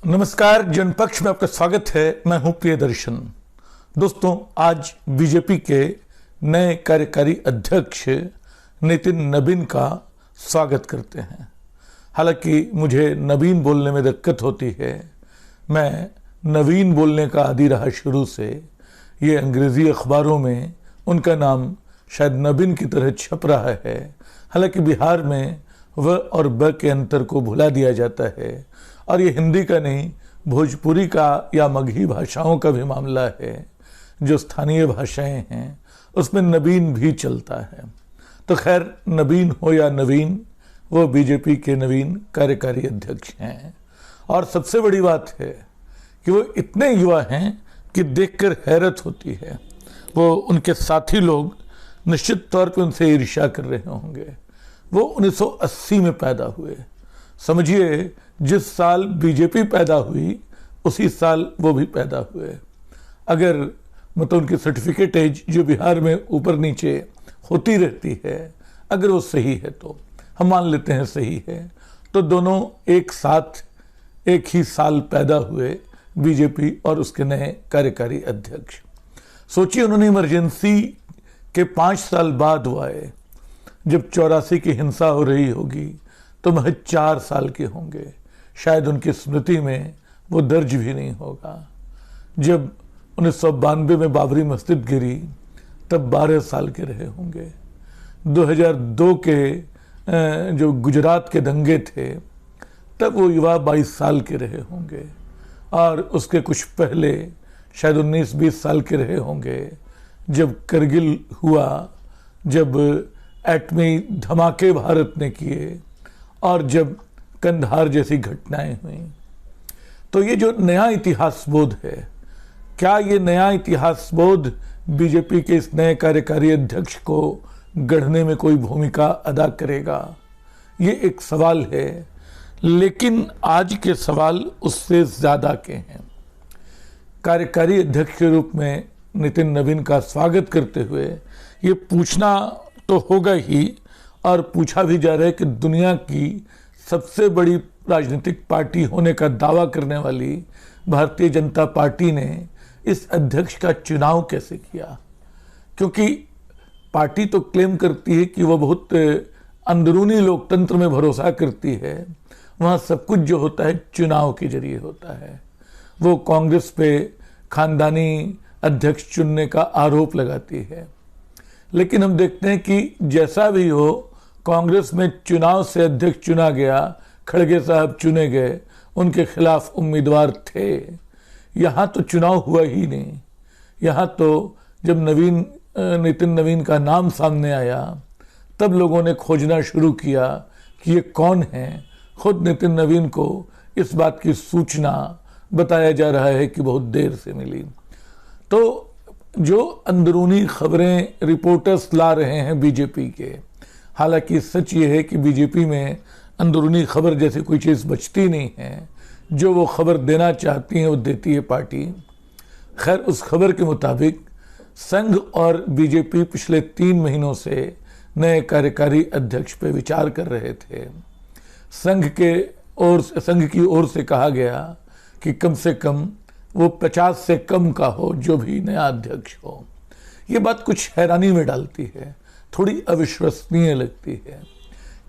नमस्कार, जनपक्ष में आपका स्वागत है। मैं हूं प्रियदर्शन। दोस्तों, आज बीजेपी के नए कार्यकारी अध्यक्ष नितिन नवीन का स्वागत करते हैं। हालांकि मुझे नवीन बोलने में दिक्कत होती है। मैं नवीन बोलने का आदी रहा शुरू से। ये अंग्रेजी अखबारों में उनका नाम शायद नवीन की तरह छप रहा है। हालांकि बिहार में व और ब के अंतर को भुला दिया जाता है और ये हिंदी का नहीं, भोजपुरी का या मगही भाषाओं का भी मामला है। जो स्थानीय भाषाएं हैं उसमें नवीन भी चलता है। तो खैर, नवीन हो या नवीन, वो बीजेपी के नवीन कार्यकारी अध्यक्ष हैं। और सबसे बड़ी बात है कि वो इतने युवा हैं कि देखकर हैरत होती है। वो उनके साथी लोग निश्चित तौर पे उनसे ईर्ष्या कर रहे होंगे। वो 1980 में पैदा हुए। समझिए, जिस साल बीजेपी पैदा हुई उसी साल वो भी पैदा हुए। अगर मतलब उनकी सर्टिफिकेट एज जो बिहार में ऊपर नीचे होती रहती है, अगर वो सही है तो हम मान लेते हैं सही है, तो दोनों एक साथ एक ही साल पैदा हुए, बीजेपी और उसके नए कार्यकारी अध्यक्ष। सोचिए, उन्होंने इमरजेंसी के 5 साल बाद वो आए। जब 84 की हिंसा हो रही होगी तो महज 4 साल के होंगे। शायद उनकी स्मृति में वो दर्ज भी नहीं होगा। जब 1992 में बाबरी मस्जिद गिरी तब 12 साल के रहे होंगे। 2002 के जो गुजरात के दंगे थे तब वो युवा 22 साल के रहे होंगे। और उसके कुछ पहले शायद 19-20 साल के रहे होंगे जब करगिल हुआ, जब एटमी धमाके भारत ने किए और जब कंधार जैसी घटनाएं हुई। तो ये जो नया इतिहास बोध है, क्या ये नया इतिहास बोध बीजेपी के इस नए कार्यकारी अध्यक्ष को गढ़ने में कोई भूमिका अदा करेगा? ये एक सवाल है। लेकिन आज के सवाल उससे ज्यादा के हैं। कार्यकारी अध्यक्ष के रूप में नितिन नवीन का स्वागत करते हुए ये पूछना तो होगा ही, और पूछा भी जा रहा है कि दुनिया की सबसे बड़ी राजनीतिक पार्टी होने का दावा करने वाली भारतीय जनता पार्टी ने इस अध्यक्ष का चुनाव कैसे किया? क्योंकि पार्टी तो क्लेम करती है कि वह बहुत अंदरूनी लोकतंत्र में भरोसा करती है। वहाँ सब कुछ जो होता है चुनाव के जरिए होता है। वो कांग्रेस पे खानदानी अध्यक्ष चुनने का आरोप लगाती है। लेकिन हम देखते हैं कि जैसा भी हो, कांग्रेस में चुनाव से अध्यक्ष चुना गया, खड़गे साहब चुने गए, उनके खिलाफ उम्मीदवार थे। यहाँ तो चुनाव हुआ ही नहीं। यहाँ तो जब नितिन नवीन का नाम सामने आया तब लोगों ने खोजना शुरू किया कि ये कौन है। खुद नितिन नवीन को इस बात की सूचना बताया जा रहा है कि बहुत देर से मिली। तो जो अंदरूनी खबरें रिपोर्टर्स ला रहे हैं बीजेपी के, हालांकि सच ये है कि बीजेपी में अंदरूनी खबर जैसी कोई चीज़ बचती नहीं है। जो वो खबर देना चाहती है वो देती है पार्टी। खैर, उस खबर के मुताबिक संघ और बीजेपी पिछले 3 महीनों से नए कार्यकारी अध्यक्ष पे विचार कर रहे थे। संघ की ओर से कहा गया कि कम से कम वो 50 से कम का हो जो भी नया अध्यक्ष हो। ये बात कुछ हैरानी में डालती है, थोड़ी अविश्वसनीय लगती है।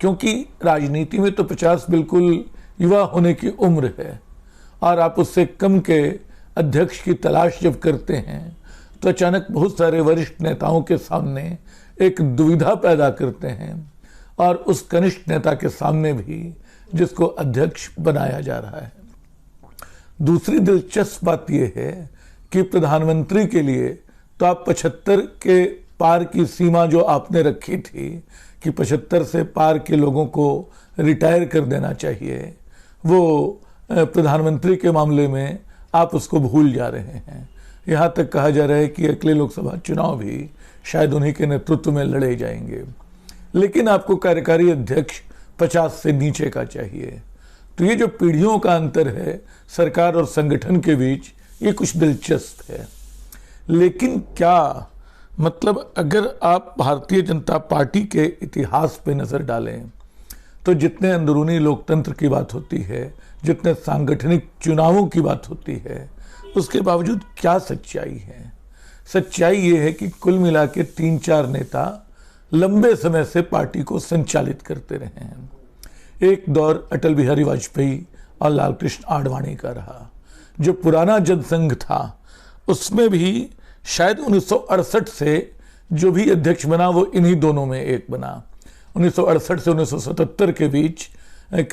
क्योंकि राजनीति में तो 50 बिल्कुल युवा होने की उम्र है, और आप उससे कम के अध्यक्ष की तलाश जब करते हैं तो अचानक बहुत सारे वरिष्ठ नेताओं के सामने एक दुविधा पैदा करते हैं, और उस कनिष्ठ नेता के सामने भी जिसको अध्यक्ष बनाया जा रहा है। दूसरी दिलचस्प बात यह है कि प्रधानमंत्री के लिए तो आप 75 के पार की सीमा जो आपने रखी थी कि 75 से पार के लोगों को रिटायर कर देना चाहिए, वो प्रधानमंत्री के मामले में आप उसको भूल जा रहे हैं। यहाँ तक कहा जा रहा है कि अगले लोकसभा चुनाव भी शायद उन्हीं के नेतृत्व में लड़े जाएंगे। लेकिन आपको कार्यकारी अध्यक्ष 50 से नीचे का चाहिए। तो ये जो पीढ़ियों का अंतर है सरकार और संगठन के बीच, ये कुछ दिलचस्प है। लेकिन क्या मतलब, अगर आप भारतीय जनता पार्टी के इतिहास पे नजर डालें तो जितने अंदरूनी लोकतंत्र की बात होती है, जितने सांगठनिक चुनावों की बात होती है, उसके बावजूद क्या सच्चाई है? सच्चाई ये है कि कुल मिला के 3-4 नेता लंबे समय से पार्टी को संचालित करते रहे हैं। एक दौर अटल बिहारी वाजपेयी और लालकृष्ण आडवाणी का रहा। जो पुराना जनसंघ था उसमें भी शायद 1968 से जो भी अध्यक्ष बना वो इन्हीं दोनों में एक बना। 1968 से 1977 के बीच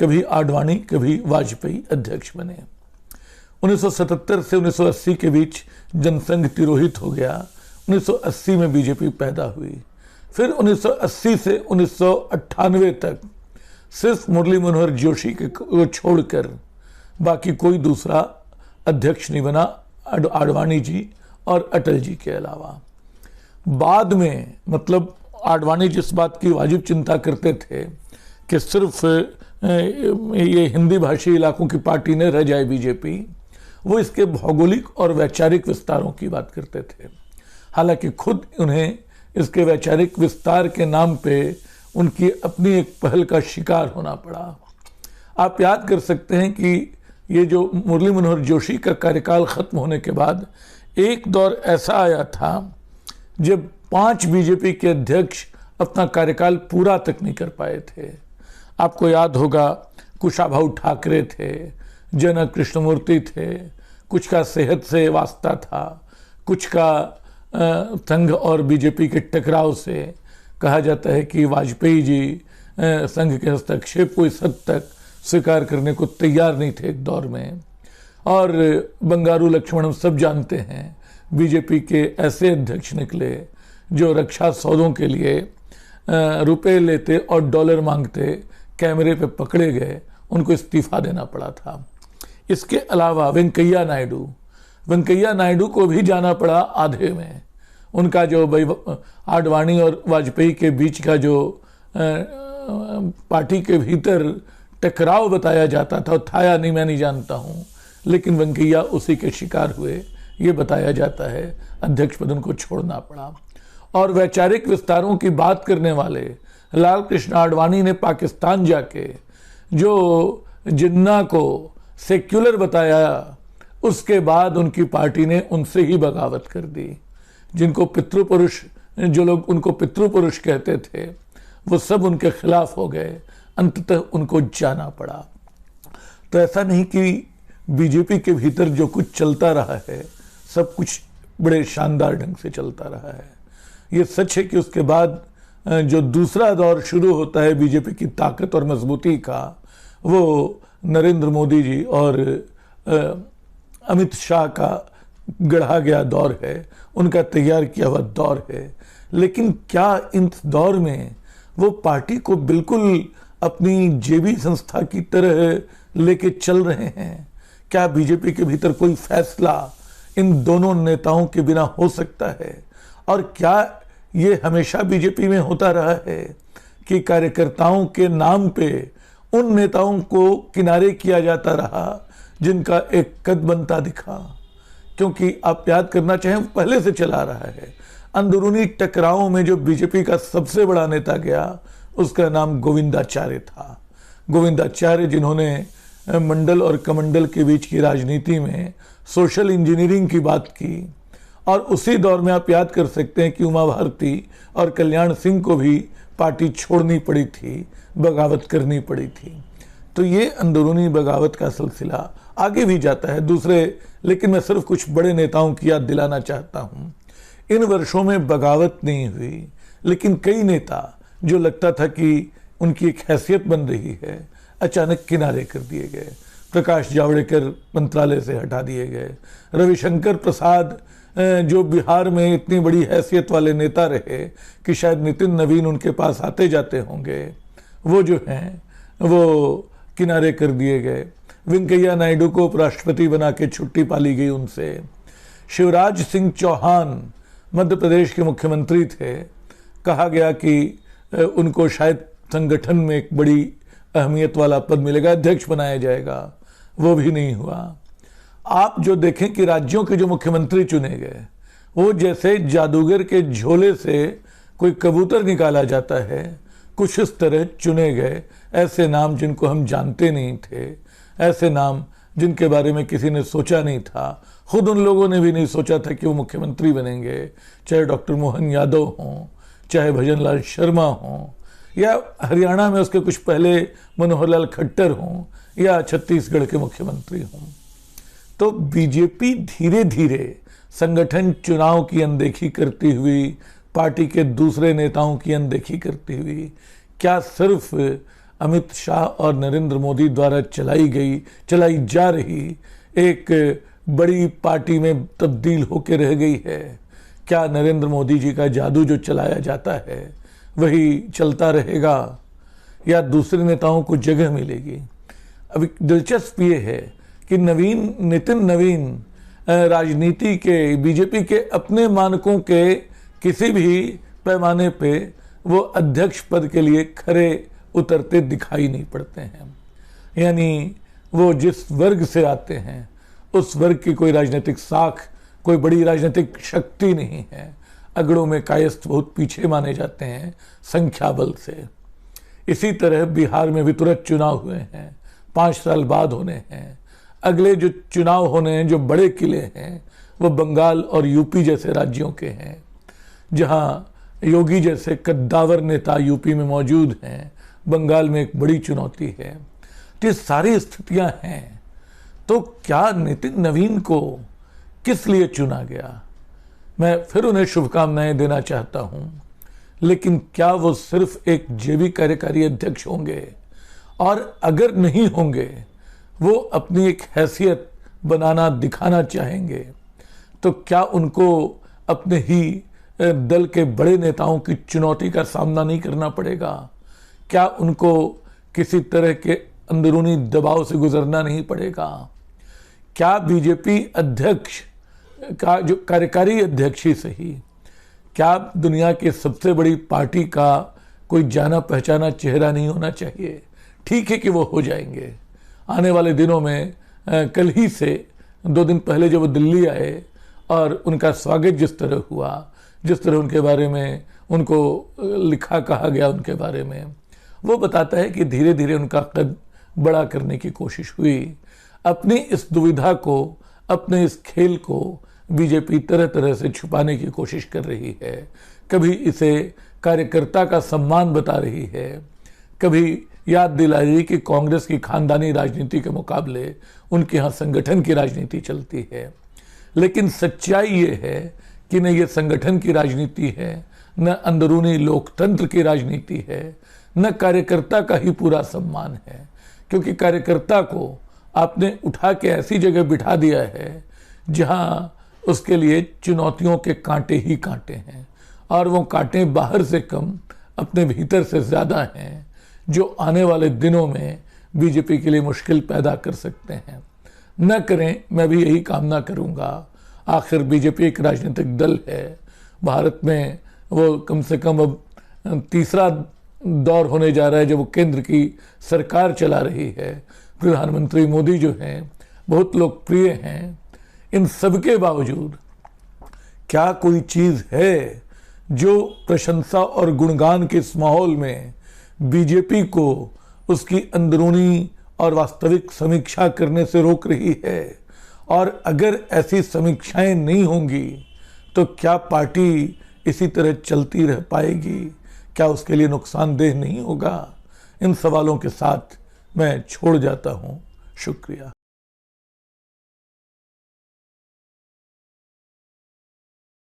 कभी आडवाणी कभी वाजपेयी अध्यक्ष बने। 1977 से 1980 के बीच जनसंघ तिरोहित हो गया। 1980 में बीजेपी पैदा हुई। फिर 1980 से 1998 तक सिर्फ मुरली मनोहर जोशी को छोड़कर बाकी कोई दूसरा अध्यक्ष नहीं बना, आडवाणी जी और अटल जी के अलावा। बाद में मतलब आडवाणी जिस बात की वाजिब चिंता करते थे कि सिर्फ ये हिंदी भाषी इलाकों की पार्टी न रह जाए बीजेपी, वो इसके भौगोलिक और वैचारिक विस्तारों की बात करते थे। हालांकि खुद उन्हें इसके वैचारिक विस्तार के नाम पे उनकी अपनी एक पहल का शिकार होना पड़ा। आप याद कर सकते हैं कि ये जो मुरली मनोहर जोशी का कार्यकाल खत्म होने के बाद एक दौर ऐसा आया था जब 5 बीजेपी के अध्यक्ष अपना कार्यकाल पूरा तक नहीं कर पाए थे। आपको याद होगा कुशाभाऊ ठाकरे थे, जन कृष्णमूर्ति थे, कुछ का सेहत से वास्ता था, कुछ का संघ और बीजेपी के टकराव से। कहा जाता है कि वाजपेयी जी संघ के हस्तक्षेप को इस हद तक स्वीकार करने को तैयार नहीं थे एक दौर में। और बंगारू लक्ष्मण हम सब जानते हैं, बीजेपी के ऐसे अध्यक्ष निकले जो रक्षा सौदों के लिए रुपए लेते और डॉलर मांगते, कैमरे पे पकड़े गए, उनको इस्तीफा देना पड़ा था। इसके अलावा वेंकैया नायडू को भी जाना पड़ा आधे में। उनका जो आडवाणी और वाजपेयी के बीच का जो पार्टी के भीतर टकराव बताया जाता था, था या नहीं मैं नहीं जानता हूँ, लेकिन वेंकैया उसी के शिकार हुए, ये बताया जाता है। अध्यक्ष पद उनको छोड़ना पड़ा। और वैचारिक विस्तारों की बात करने वाले लाल कृष्ण आडवाणी ने पाकिस्तान जाके जो जिन्ना को सेक्युलर बताया, उसके बाद उनकी पार्टी ने उनसे ही बगावत कर दी। जिनको पितृपुरुष, जो लोग उनको पितृपुरुष कहते थे, वो सब उनके खिलाफ हो गए। अंततः उनको जाना पड़ा। तो ऐसा नहीं कि बीजेपी के भीतर जो कुछ चलता रहा है सब कुछ बड़े शानदार ढंग से चलता रहा है। ये सच है कि उसके बाद जो दूसरा दौर शुरू होता है बीजेपी की ताकत और मजबूती का, वो नरेंद्र मोदी जी और अमित शाह का गढ़ा गया दौर है, उनका तैयार किया हुआ दौर है। लेकिन क्या इन दौर में वो पार्टी को बिल्कुल अपनी जेबी संस्था की तरह लेके चल रहे हैं? क्या बीजेपी के भीतर कोई फैसला इन दोनों नेताओं के बिना हो सकता है? और क्या ये हमेशा बीजेपी में होता रहा है कि कार्यकर्ताओं के नाम पे उन नेताओं को किनारे किया जाता रहा जिनका एक कद बनता दिखा? क्योंकि आप याद करना चाहें, पहले से चला रहा है। अंदरूनी टकरावों में जो बीजेपी का सबसे बड़ा नेता गया, उसका नाम गोविंदाचार्य था। गोविंदाचार्य जिन्होंने मंडल और कमंडल के बीच की राजनीति में सोशल इंजीनियरिंग की बात की। और उसी दौर में आप याद कर सकते हैं कि उमा भारती और कल्याण सिंह को भी पार्टी छोड़नी पड़ी थी, बगावत करनी पड़ी थी। तो ये अंदरूनी बगावत का सिलसिला आगे भी जाता है दूसरे, लेकिन मैं सिर्फ कुछ बड़े नेताओं की याद दिलाना चाहता हूँ। इन वर्षों में बगावत नहीं हुई, लेकिन कई नेता जो लगता था कि उनकी एक हैसियत बन रही है, अचानक किनारे कर दिए गए। प्रकाश जावड़ेकर मंत्रालय से हटा दिए गए। रविशंकर प्रसाद जो बिहार में इतनी बड़ी हैसियत वाले नेता रहे कि शायद नितिन नवीन उनके पास आते जाते होंगे, वो जो हैं वो किनारे कर दिए गए। वेंकैया नायडू को उपराष्ट्रपति बना के छुट्टी पाली गई उनसे। शिवराज सिंह चौहान मध्य प्रदेश के मुख्यमंत्री थे, कहा गया कि उनको शायद संगठन में एक बड़ी अहमियत वाला पद मिलेगा, अध्यक्ष बनाया जाएगा, वो भी नहीं हुआ। आप जो देखें कि राज्यों के जो मुख्यमंत्री चुने गए, वो जैसे जादूगर के झोले से कोई कबूतर निकाला जाता है, कुछ इस तरह चुने गए ऐसे नाम जिनको हम जानते नहीं थे, ऐसे नाम जिनके बारे में किसी ने सोचा नहीं था, खुद उन लोगों ने भी नहीं सोचा था कि वो मुख्यमंत्री बनेंगे, चाहे डॉक्टर मोहन यादव हों, चाहे भजन लाल शर्मा हों, या हरियाणा में उसके कुछ पहले मनोहर लाल खट्टर हों, या छत्तीसगढ़ के मुख्यमंत्री हों। तो बीजेपी धीरे धीरे संगठन चुनाव की अनदेखी करती हुई, पार्टी के दूसरे नेताओं की अनदेखी करती हुई, क्या सिर्फ अमित शाह और नरेंद्र मोदी द्वारा चलाई जा रही एक बड़ी पार्टी में तब्दील होकर रह गई है? क्या नरेंद्र मोदी जी का जादू जो चलाया जाता है वही चलता रहेगा, या दूसरे नेताओं को जगह मिलेगी? अभी दिलचस्प ये है कि नितिन नवीन राजनीति के, बीजेपी के अपने मानकों के किसी भी पैमाने पे वो अध्यक्ष पद के लिए खरे उतरते दिखाई नहीं पड़ते हैं। यानी वो जिस वर्ग से आते हैं उस वर्ग की कोई राजनीतिक साख, कोई बड़ी राजनीतिक शक्ति नहीं है। अगड़ों में कायस्थ बहुत पीछे माने जाते हैं संख्या बल से। इसी तरह बिहार में भी तुरंत चुनाव हुए हैं, 5 साल बाद होने हैं। अगले जो चुनाव होने हैं, जो बड़े किले हैं, वो बंगाल और यूपी जैसे राज्यों के हैं, जहां योगी जैसे कद्दावर नेता यूपी में मौजूद हैं। बंगाल में एक बड़ी चुनौती है। तो ये सारी स्थितियां हैं। तो क्या नितिन नवीन को किस लिए चुना गया? मैं फिर उन्हें शुभकामनाएं देना चाहता हूं, लेकिन क्या वो सिर्फ एक जेबी कार्यकारी अध्यक्ष होंगे? और अगर नहीं होंगे, वो अपनी एक हैसियत बनाना दिखाना चाहेंगे, तो क्या उनको अपने ही दल के बड़े नेताओं की चुनौती का सामना नहीं करना पड़ेगा? क्या उनको किसी तरह के अंदरूनी दबाव से गुजरना नहीं पड़ेगा? क्या बीजेपी अध्यक्ष का जो कार्यकारी अध्यक्ष ही सही, क्या दुनिया की सबसे बड़ी पार्टी का कोई जाना पहचाना चेहरा नहीं होना चाहिए? ठीक है कि वो हो जाएंगे आने वाले दिनों में। कल ही से 2 दिन पहले जब वो दिल्ली आए और उनका स्वागत जिस तरह हुआ, जिस तरह उनके बारे में उनको लिखा कहा गया उनके बारे में, वो बताता है कि धीरे धीरे उनका कद बड़ा करने की कोशिश हुई। अपनी इस दुविधा को, अपने इस खेल को बीजेपी तरह तरह से छुपाने की कोशिश कर रही है। कभी इसे कार्यकर्ता का सम्मान बता रही है, कभी याद दिला रही कि कांग्रेस की खानदानी राजनीति के मुकाबले उनके यहाँ संगठन की राजनीति चलती है। लेकिन सच्चाई ये है कि न ये संगठन की राजनीति है, न अंदरूनी लोकतंत्र की राजनीति है, न कार्यकर्ता का ही पूरा सम्मान है। क्योंकि कार्यकर्ता को आपने उठा के ऐसी जगह बिठा दिया है जहां उसके लिए चुनौतियों के कांटे ही कांटे हैं, और वो कांटे बाहर से कम अपने भीतर से ज्यादा हैं, जो आने वाले दिनों में बीजेपी के लिए मुश्किल पैदा कर सकते हैं। न करें, मैं भी यही कामना करूंगा। आखिर बीजेपी एक राजनीतिक दल है। भारत में वो कम से कम अब तीसरा दौर होने जा रहा है जब वो केंद्र की सरकार चला रही है। प्रधानमंत्री मोदी जो हैं बहुत लोकप्रिय हैं। इन सबके बावजूद क्या कोई चीज है जो प्रशंसा और गुणगान के इस माहौल में बीजेपी को उसकी अंदरूनी और वास्तविक समीक्षा करने से रोक रही है? और अगर ऐसी समीक्षाएं नहीं होंगी तो क्या पार्टी इसी तरह चलती रह पाएगी? क्या उसके लिए नुकसानदेह नहीं होगा? इन सवालों के साथ मैं छोड़ जाता हूं। शुक्रिया।